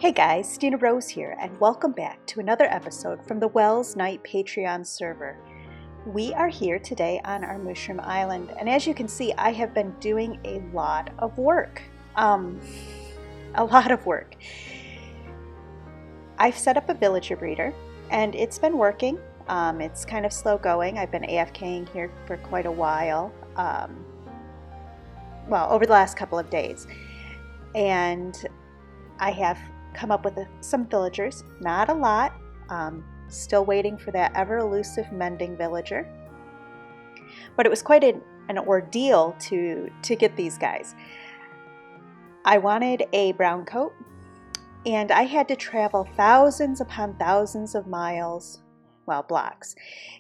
Hey guys, StinaRose here, and welcome back to another episode from the Welsknight Patron Server. We are here today on our Mushroom Island, and as you can see, I have been doing a lot of work. I've set up a villager breeder, and it's been working. It's kind of slow going. I've been AFKing here for quite a while, over the last couple of days, and I have come up with some villagers, not a lot. Still waiting for that ever elusive mending villager, but it was quite an ordeal to get these guys. I wanted a brown coat, and I had to travel thousands upon thousands of miles, blocks,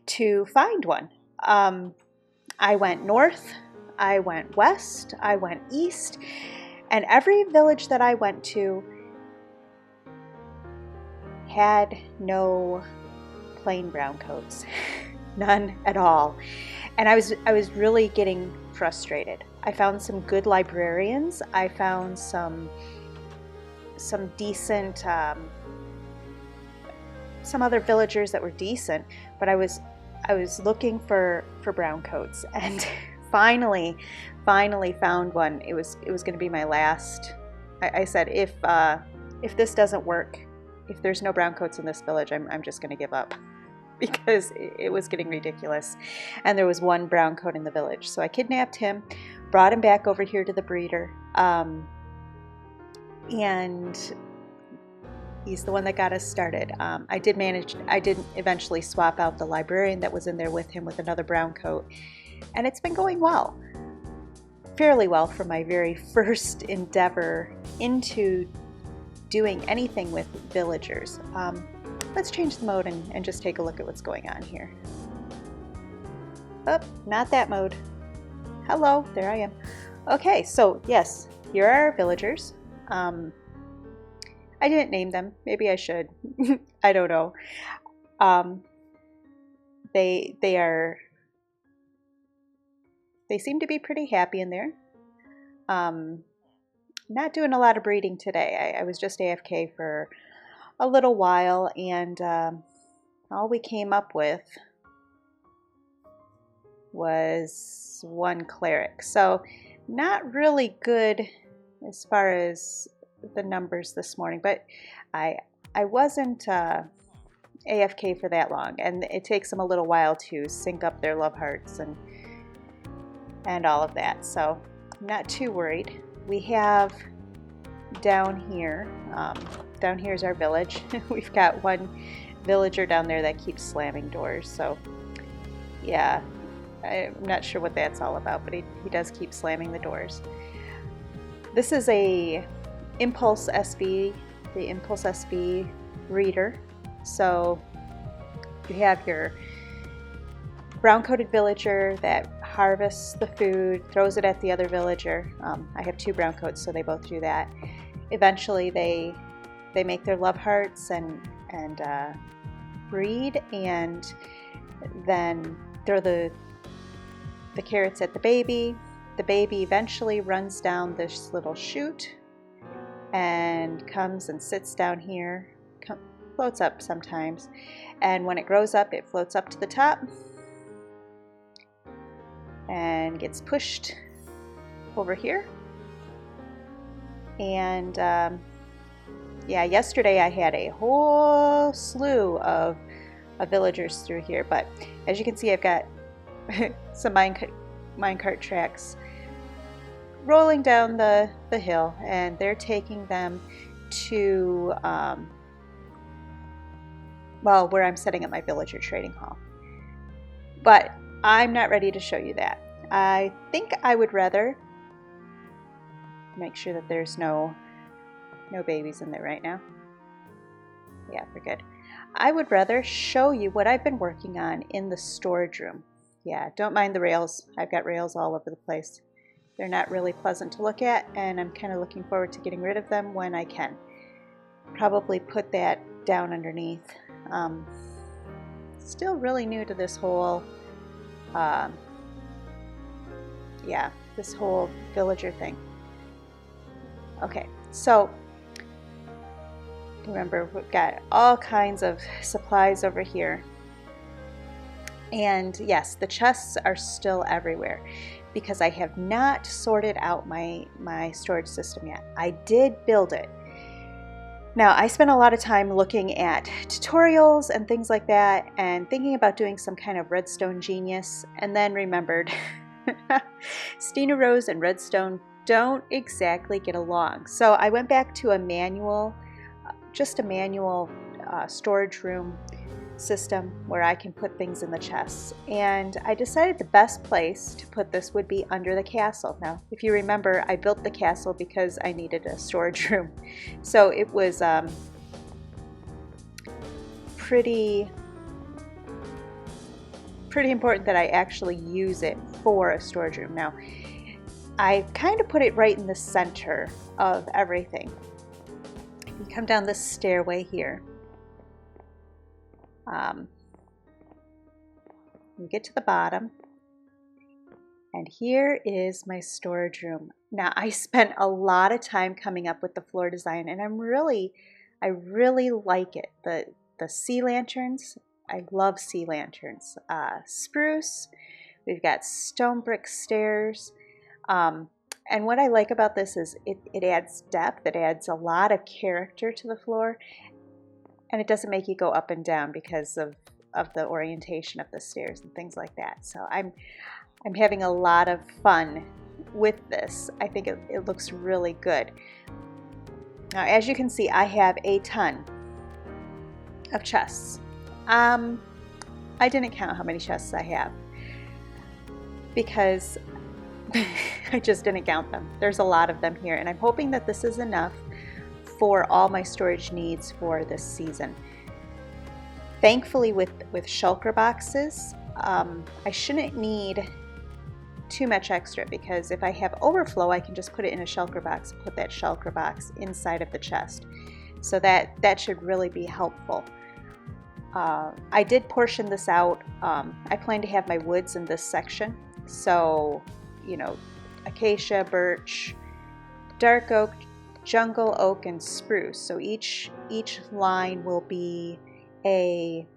to find one. I went north, I went west, I went east, and every village that I went to had no plain brown coats. None at all. And I was really getting frustrated. I found some good librarians. I found some decent some other villagers that were decent, but I was looking for brown coats, and finally found one. It was going to be my last. I said, if this doesn't work, if there's no brown coats in this village, I'm just going to give up, because it was getting ridiculous. And there was one brown coat in the village. So I kidnapped him, brought him back over here to the breeder, and he's the one that got us started. I did eventually swap out the librarian that was in there with him with another brown coat, and it's been going well. Fairly well for my very first endeavor into doing anything with villagers. Let's change the mode and just take a look at what's going on here. Oh, not that mode. Hello, there I am. Okay, so yes, here are our villagers. I didn't name them. Maybe I should. I don't know. They seem to be pretty happy in there. Not doing a lot of breeding today. I was just AFK for a little while, and all we came up with was one cleric. So not really good as far as the numbers this morning, but I wasn't AFK for that long, and it takes them a little while to sync up their love hearts and all of that. So I'm not too worried. We have down here is our village. We've got one villager down there that keeps slamming doors, so yeah, I'm not sure what that's all about, but he does keep slamming the doors. This is a Impulse SB, the Impulse SB reader. So you have your brown-coated villager that harvests the food, throws it at the other villager. I have two brown coats, so they both do that. Eventually, they make their love hearts and breed, and then throw the carrots at the baby. The baby eventually runs down this little chute and comes and sits down here, floats up sometimes, and when it grows up, it floats up to the top and gets pushed over here. And yesterday I had a whole slew of villagers through here, but as you can see, I've got some minecart tracks rolling down the hill, and they're taking them to where I'm setting up my villager trading hall. But I'm not ready to show you that. I think I would rather make sure that there's no babies in there right now. Yeah, we're good. I would rather show you what I've been working on in the storage room. Yeah, don't mind the rails. I've got rails all over the place. They're not really pleasant to look at, and I'm kind of looking forward to getting rid of them when I can. Probably put that down underneath. Still really new to this whole this whole villager thing. Okay, so Remember, we've got all kinds of supplies over here. And yes, the chests are still everywhere because I have not sorted out my storage system yet. I did build it. Now, I spent a lot of time looking at tutorials and things like that and thinking about doing some kind of redstone genius, and then remembered StinaRose and redstone don't exactly get along. So I went back to a manual, just a manual storage room system where I can put things in the chests, and I decided the best place to put this would be under the castle. Now, if you remember, I built the castle because I needed a storage room, so it was pretty important that I actually use it for a storage room. Now, I kind of put it right in the center of everything. You come down this stairway here. You get to the bottom, and here is my storage room. Now, I spent a lot of time coming up with the floor design, and I really like it. The sea lanterns, I love sea lanterns. Spruce, we've got stone brick stairs, and what I like about this is it adds depth. It adds a lot of character to the floor. And it doesn't make you go up and down because of the orientation of the stairs and things like that. So I'm having a lot of fun with this. I think it looks really good. Now, as you can see, I have a ton of chests. I didn't count how many chests I have because I just didn't count them. There's a lot of them here, and I'm hoping that this is enough for all my storage needs for this season. Thankfully, with shulker boxes, I shouldn't need too much extra, because if I have overflow, I can just put it in a shulker box, put that shulker box inside of the chest. So that should really be helpful. I did portion this out. I plan to have my woods in this section. So, you know, acacia, birch, dark oak, jungle oak, and spruce. So each line will be a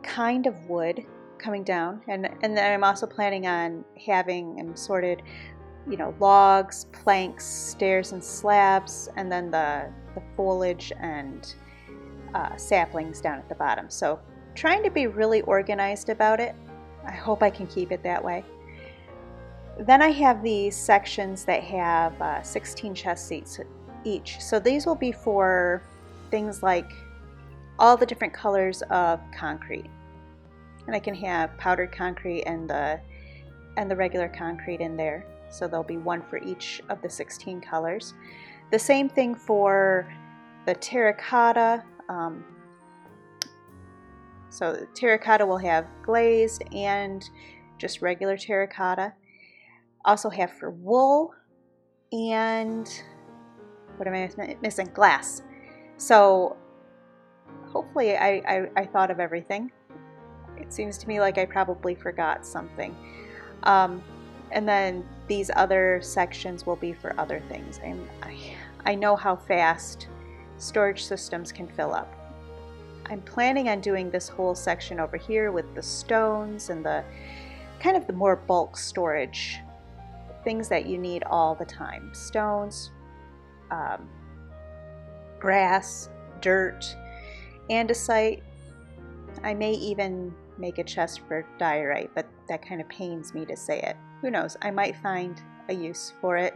kind of wood coming down, and then I'm also planning on having them sorted, you know, logs, planks, stairs, and slabs, and then the foliage and saplings down at the bottom. So trying to be really organized about it. I hope I can keep it that way. Then I have these sections that have 16 chest seats each. So these will be for things like all the different colors of concrete. And I can have powdered concrete and the regular concrete in there. So there'll be one for each of the 16 colors. The same thing for the terracotta. So the terracotta will have glazed and just regular terracotta. Also have for wool, and what am I missing? Glass. So hopefully I thought of everything. It seems to me like I probably forgot something. And then these other sections will be for other things. I know how fast storage systems can fill up. I'm planning on doing this whole section over here with the stones and the kind of the more bulk storage, things that you need all the time. Stones, grass, dirt, andesite. I may even make a chest for diorite, but that kind of pains me to say it. Who knows? I might find a use for it,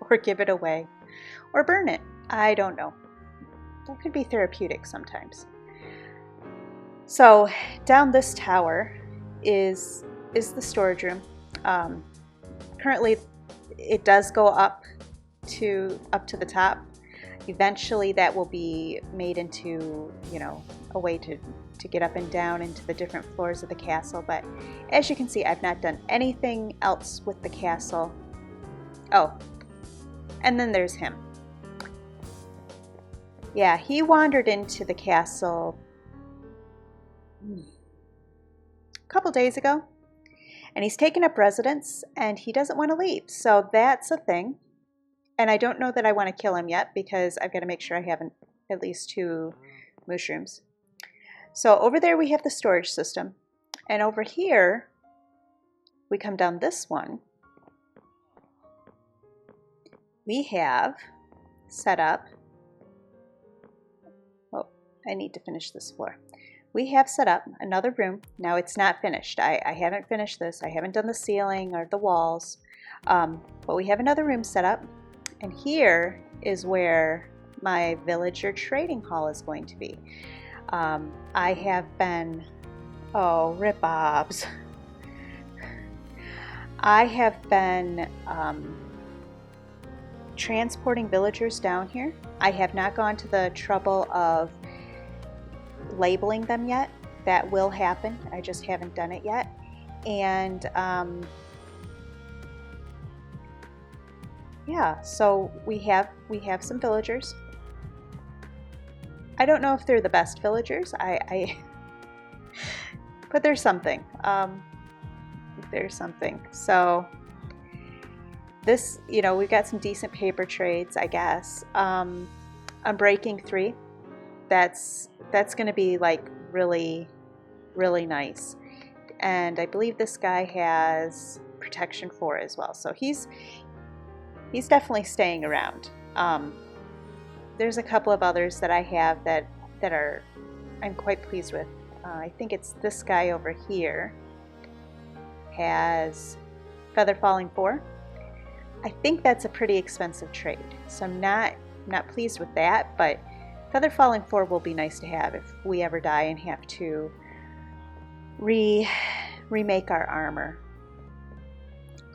or give it away, or burn it. I don't know. That could be therapeutic sometimes. So down this tower is the storage room. Currently, it does go up to the top. Eventually, that will be made into, you know, a way to get up and down into the different floors of the castle. But as you can see, I've not done anything else with the castle. Oh, and then there's him. Yeah, he wandered into the castle a couple days ago, and he's taken up residence, and he doesn't want to leave. So that's a thing. And I don't know that I want to kill him yet because I've got to make sure I have at least 2 mushrooms. So over there we have the storage system. And over here, we come down this one. We have set up, oh, I need to finish this floor. We have set up another room. Now it's not finished. I haven't finished this. I haven't done the ceiling or the walls, but we have another room set up. And here is where my villager trading hall is going to be. I have been, oh, rip-obs. I have been transporting villagers down here. I have not gone to the trouble of labeling them yet. That will happen. I just haven't done it yet. And yeah, so we have some villagers. I don't know if they're the best villagers. But there's something. There's something. So this, you know, we've got some decent paper trades, I guess. I'm breaking 3. That's going to be like really, really nice. And I believe this guy has protection 4 as well. So he's definitely staying around. There's a couple of others that I have that I'm quite pleased with. I think it's this guy over here has feather falling 4. I think that's a pretty expensive trade, so I'm not pleased with that, but feather falling 4 will be nice to have if we ever die and have to remake our armor.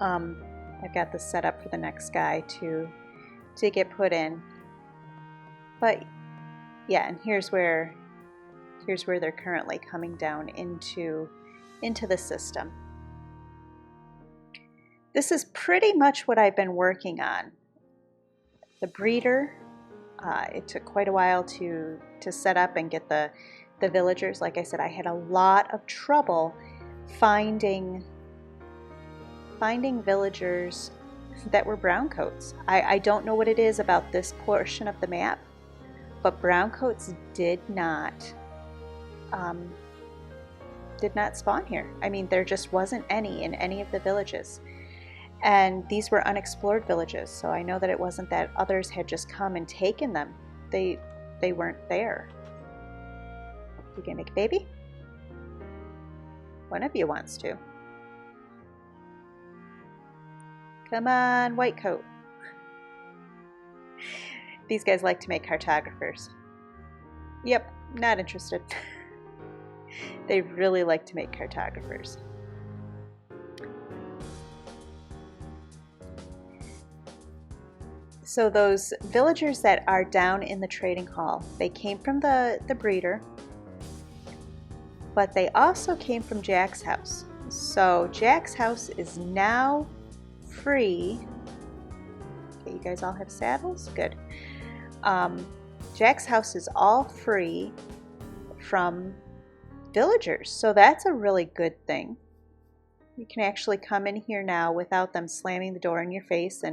I've got this set up for the next guy to get put in. But yeah, and here's where they're currently coming down into the system. This is pretty much what I've been working on. The breeder, it took quite a while to set up and get the villagers. Like I said, I had a lot of trouble finding villagers that were browncoats. I don't know what it is about this portion of the map, but browncoats did not spawn here. I mean, there just wasn't any in any of the villages. And these were unexplored villages, so I know that it wasn't that others had just come and taken them. They weren't there. You gonna make a baby? One of you wants to. Come on, white coat. These guys like to make cartographers. Yep, not interested. They really like to make cartographers. So those villagers that are down in the trading hall, they came from the breeder, but they also came from Jack's house. So Jack's house is now free. Okay, you guys all have saddles? Good. Jack's house is all free from villagers, so that's a really good thing. You can actually come in here now without them slamming the door in your face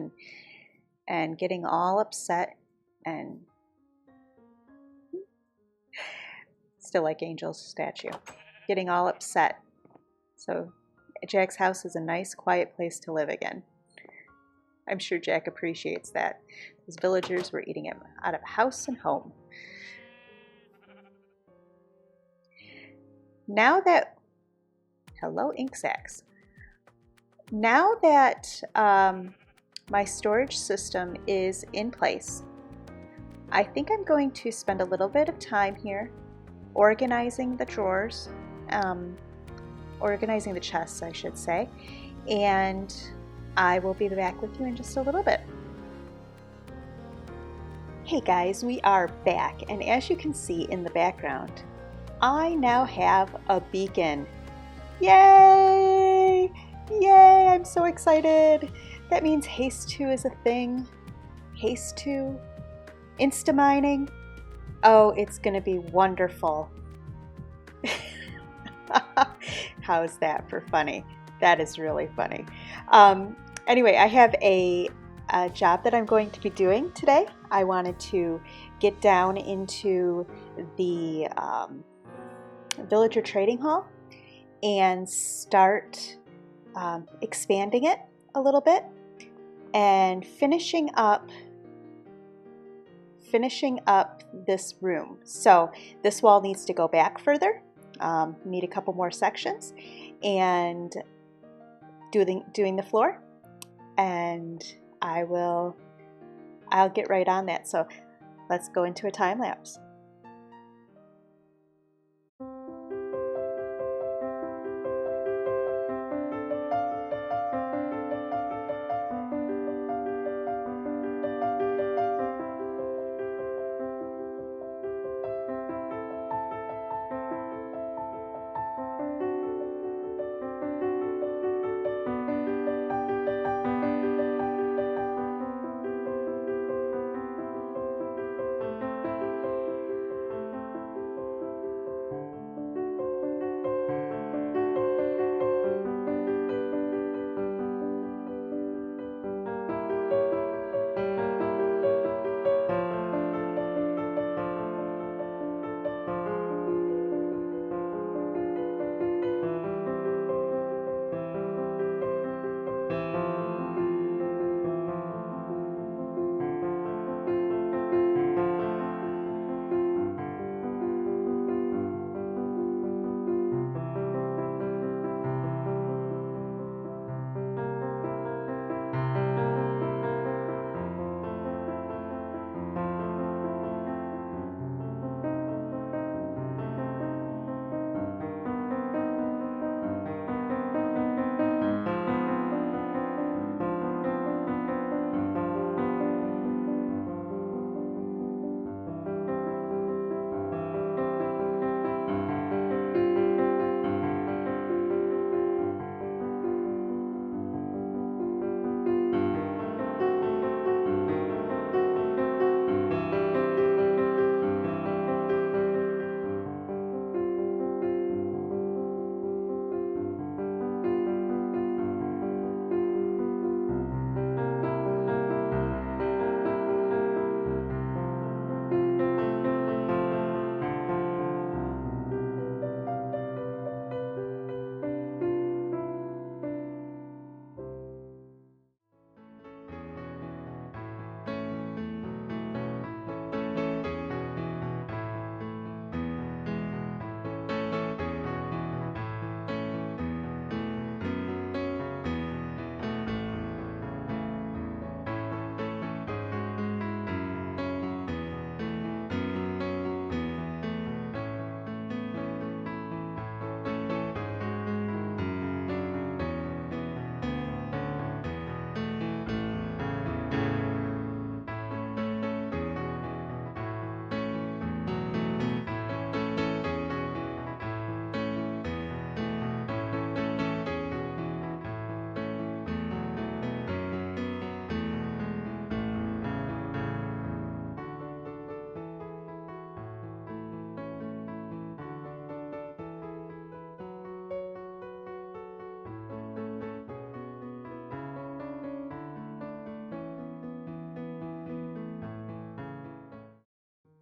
and getting all upset, and still like Angel's statue, getting all upset. So Jack's house is a nice, quiet place to live again. I'm sure Jack appreciates that. His villagers were eating him out of house and home. Now that, hello ink sacks. Now that my storage system is in place, I think I'm going to spend a little bit of time here organizing the drawers, organizing the chests, I should say, and I will be back with you in just a little bit. Hey guys, we are back, and as you can see in the background, I now have a beacon. Yay! Yay! I'm so excited! That means Haste 2 is a thing. Haste 2? Insta-mining? Oh, it's gonna be wonderful. How's that for funny? That is really funny. Anyway, I have a a job that I'm going to be doing today. I wanted to get down into the villager trading hall and start expanding it a little bit and finishing up this room. So this wall needs to go back further, need a couple more sections, and doing the floor, and I'll get right on that. So let's go into a time lapse.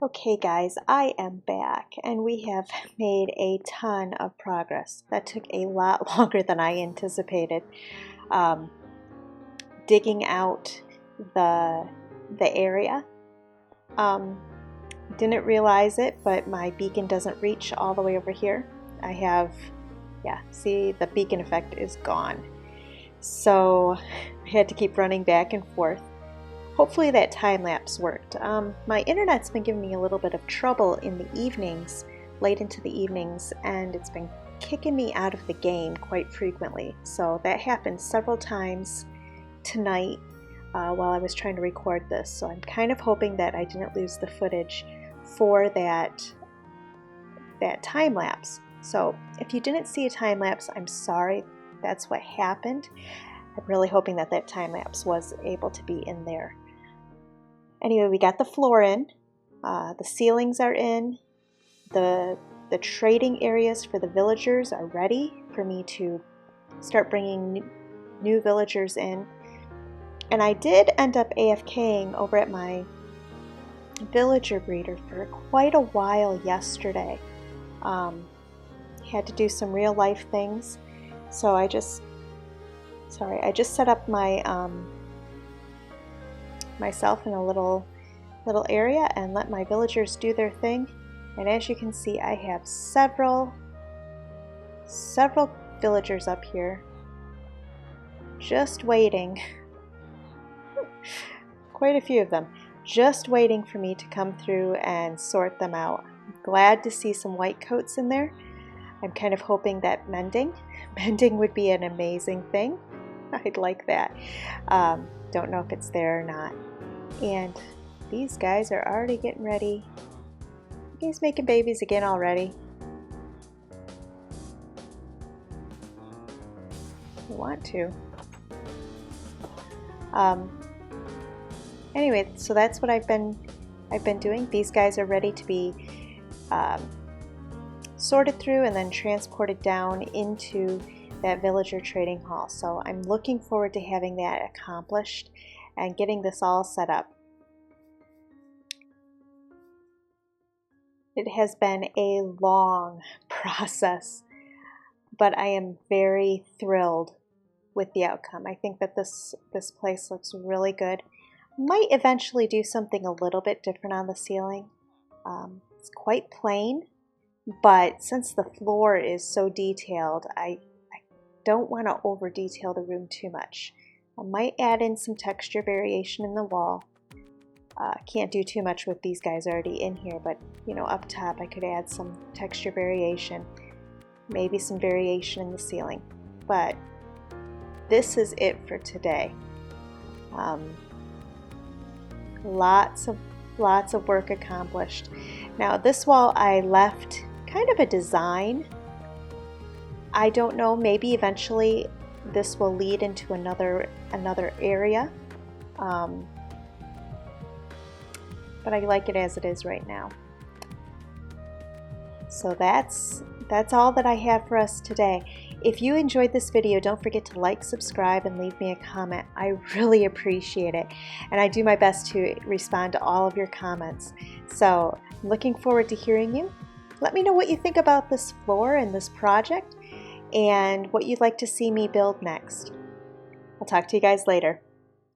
Okay guys, I am back and we have made a ton of progress. That took a lot longer than I anticipated. Digging out the area. Didn't realize it, but my beacon doesn't reach all the way over here. I have, yeah, see, the beacon effect is gone. So I had to keep running back and forth. Hopefully that time lapse worked. My internet's been giving me a little bit of trouble in the evenings, late into the evenings, and it's been kicking me out of the game quite frequently. So that happened several times tonight while I was trying to record this. So I'm kind of hoping that I didn't lose the footage for that time lapse. So if you didn't see a time lapse, I'm sorry. That's what happened. I'm really hoping that that time lapse was able to be in there. Anyway, we got the floor in, the ceilings are in, the trading areas for the villagers are ready for me to start bringing new villagers in. And I did end up AFKing over at my villager breeder for quite a while yesterday. Had to do some real life things, so I just set up my myself in a little area and let my villagers do their thing. And as you can see, I have several villagers up here just waiting. Quite a few of them just waiting for me to come through and sort them out. Glad to see some white coats in there. I'm kind of hoping that mending would be an amazing thing. I'd like that. Don't know if it's there or not. And these guys are already getting ready. You guys making babies again already? I want to. Anyway, so that's what I've been doing. These guys are ready to be sorted through and then transported down into that villager trading hall. So I'm looking forward to having that accomplished and getting this all set up. It has been a long process, but I am very thrilled with the outcome. I think that this place looks really good. Might eventually do something a little bit different on the ceiling. It's quite plain, but since the floor is so detailed, I don't want to over detail the room too much. I might add in some texture variation in the wall. Can't do too much with these guys already in here, but you know, up top I could add some texture variation, maybe some variation in the ceiling. But this is it for today. Lots of work accomplished. Now this wall I left kind of a design. I don't know, maybe eventually this will lead into another area, but I like it as it is right now. So that's all that I have for us today. If you enjoyed this video, don't forget to like, subscribe, and leave me a comment. I really appreciate it, and I do my best to respond to all of your comments. So I'm looking forward to hearing you. Let me know what you think about this floor and this project, and what you'd like to see me build next. I'll talk to you guys later.